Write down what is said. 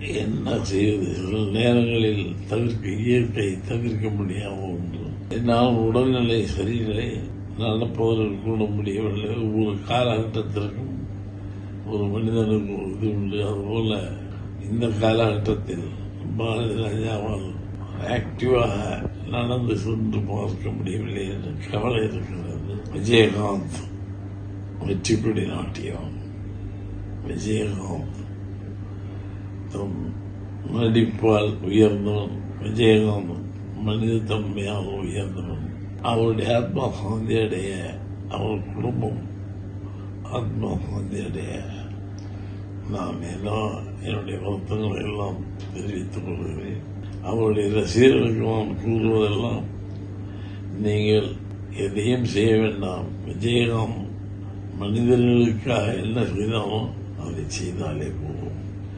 என்ன செய்வது? சில நேரங்களில் இயற்கை தவிர்க்க முடியாமல் ஒன்று. என்னால் உடல்நிலை சரியில்லை, நடப்பவர்கள் கூட முடியவில்லை. ஒவ்வொரு காலகட்டத்திற்கும் ஒரு மனிதனுக்கு இது உண்டு. அதுபோல இந்த காலகட்டத்தில் பாரதிய ராஜாவால் ஆக்டிவாக நடந்து சென்று பார்க்க முடியவில்லை என்ற கவலை இருக்கிறது. விஜயகாந்த் வெற்றிப்படி நாட்டியம். விஜயகாந்த் நடிப்பால் உயர்ந்தவன். விஜயகாந்த் மனித தன்மையாக உயர்ந்தவன். அவருடைய ஆத்மா சாந்தி அடைய, அவர் குடும்பம் ஆத்மா சாந்தி அடைய நான் என்னுடைய வருத்தங்களை எல்லாம் தெரிவித்துக் கொள்கிறேன். அவருடைய ரசிகர்களுக்கு நான் கூறுவதெல்லாம், நீங்கள் எதையும் செய்ய வேண்டாம். விஜயகாந்த் மனிதர்களுக்காக என்ன செய்தாலும் அதை செய்தாலே போகும்.